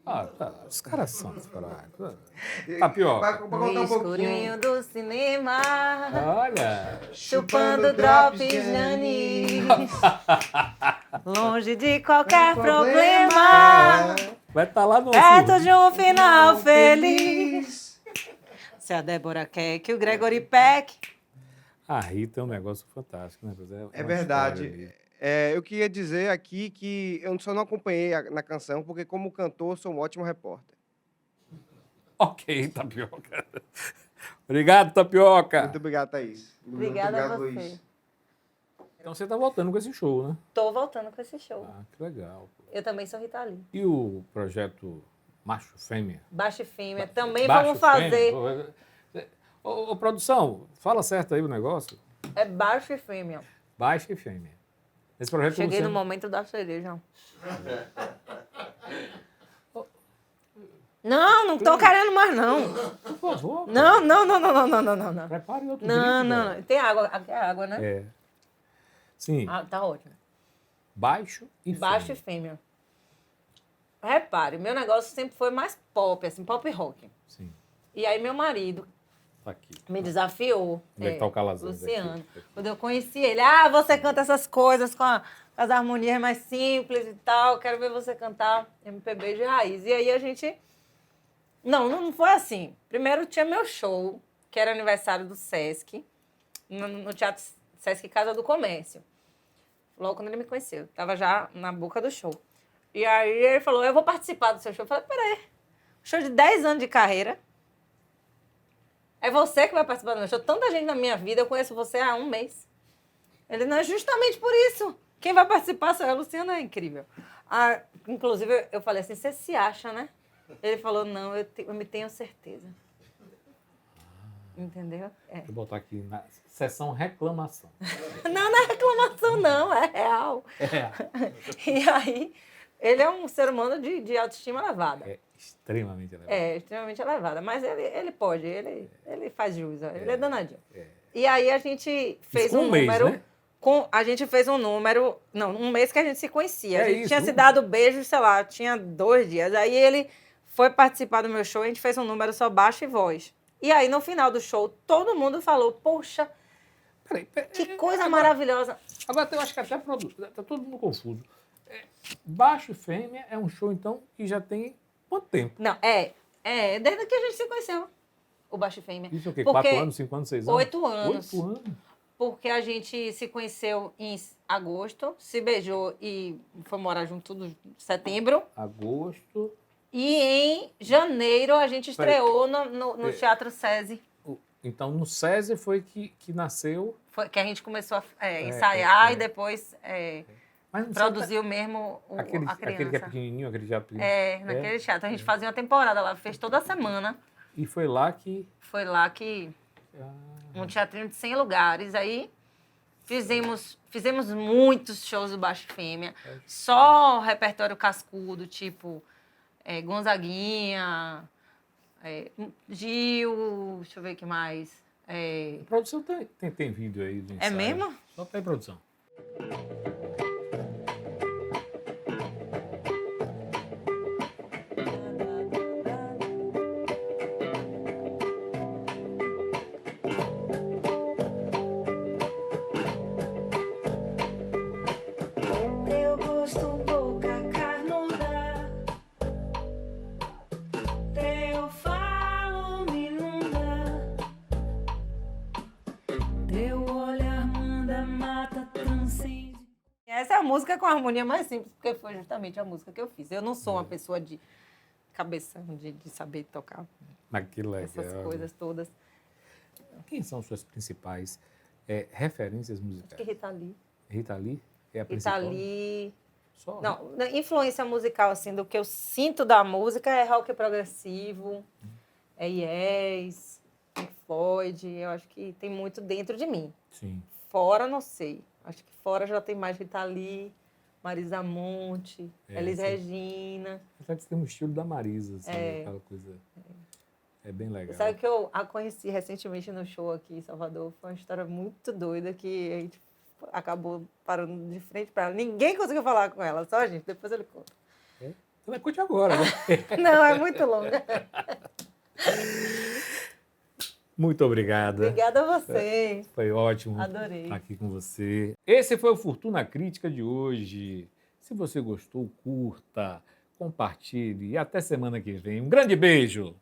Tá. Os caras são fracos. Tapioca. No escurinho do cinema. Olha. Chupando drops de anis. Longe de qualquer problema. Vai estar lá no... Perto de um final feliz. Se a Débora quer que o Gregory Peck... A Rita é um negócio fantástico, né? É verdade. Eu queria dizer aqui que eu só não acompanhei na canção, porque como cantor, sou um ótimo repórter. Ok, Tapioca. Obrigado, Tapioca. Muito obrigado, Thaís. Obrigada a você. Luiz. Então você tá voltando com esse show, né? Tô voltando com esse show. Que legal. Eu também sou Rita Lee. E o projeto Macho Fêmea? Baixo e Fêmea. Também vamos fazer. Ô, produção, fala certo aí o negócio. É Baixo e Fêmea. Baixo e Fêmea. Esse projeto Cheguei no momento da cereja. Não tô querendo mais, não. Por favor. Não. Prepare outro Não. Tem água. Aqui é água, né? É. Sim. Tá ótimo. Baixo e Fêmea. Baixo e Fêmea. Repare, meu negócio sempre foi mais pop, assim, pop rock. Sim. E aí meu marido Tá aqui. me desafiou. Onde é que tá o Calazans? Luciano. Aqui. Quando eu conheci ele, você canta essas coisas com as harmonias mais simples e tal, quero ver você cantar MPB de raiz. E aí a gente... Não foi assim. Primeiro tinha meu show, que era aniversário do Sesc, no Teatro Sesc Casa do Comércio. Logo quando ele me conheceu. Tava já na boca do show. E aí ele falou, eu vou participar do seu show. Eu falei, peraí, show de 10 anos de carreira. É você que vai participar do meu show. Tanta gente na minha vida, eu conheço você há 1 mês. Ele, não, é justamente por isso. Quem vai participar sou eu. A Luciana é incrível. Inclusive, eu falei assim, você se acha, né? Ele falou, não, eu me tenho certeza. Entendeu? Vou botar aqui na seção reclamação. Não é reclamação, não. É real. E aí, ele é um ser humano de autoestima elevada. É extremamente elevada. É, extremamente elevada. Mas ele pode, ele faz jus. Ele é danadinho. E aí a gente fez um número... Né? A gente fez um número... Não, 1 mês que a gente se conhecia. A gente tinha isso. se dado beijo, sei lá, tinha 2 dias. Aí ele foi participar do meu show, a gente fez um número só baixo e voz. E aí, no final do show, todo mundo falou, poxa, que coisa maravilhosa. Agora, eu acho que até tá todo mundo confuso. Baixo e Fêmea é um show, então, que já tem quanto tempo? Não, desde que a gente se conheceu, o Baixo e Fêmea. Isso é o quê? 4 anos, 5 anos, 6 anos? 8 anos. 8 anos? Porque a gente se conheceu em agosto, se beijou e foi morar junto tudo em setembro. Agosto. E em janeiro a gente estreou no Teatro SESI. Então, no SESI foi que nasceu... Foi que a gente começou a ensaiar e depois produziu mesmo a criança. Aquele que é pequenininho, aquele teatro pequenininho. Naquele teatro. A gente fazia uma temporada lá, fez toda semana. E foi lá que... Um teatrinho de 100 lugares. Aí fizemos muitos shows do Baixo Fêmea. Só repertório cascudo, tipo Gonzaguinha, Gil, deixa eu ver o que mais. A produção tem vídeo aí do ensaio. É mesmo? Só tem produção. Essa é a música com a harmonia mais simples, porque foi justamente a música que eu fiz. Eu não sou uma pessoa de cabeção, de saber tocar Mas que legal. essas coisas todas. Quem são suas principais referências musicais? Acho que Rita Lee. Rita Lee é a Rita principal? Lee. Só? Não, na influência musical, assim, do que eu sinto da música é rock progressivo, é Yes, Pink Floyd. Eu acho que tem muito dentro de mim. Sim. Fora, não sei. Acho que fora já tem mais Rita Lee, Marisa Monte, Elis Regina. Apesar que tem um estilo da Marisa, assim, aquela coisa... É bem legal. Sabe que eu a conheci recentemente no show aqui em Salvador? Foi uma história muito doida que a gente acabou parando de frente para ela. Ninguém conseguiu falar com ela, só a gente. Depois ele conta. Então conte agora, né? Não, é muito longa. Muito obrigada. Obrigada a vocês. Foi ótimo Adorei. estar aqui com você. Esse foi o Fortuna Crítica de hoje. Se você gostou, curta, compartilhe e até semana que vem. Um grande beijo!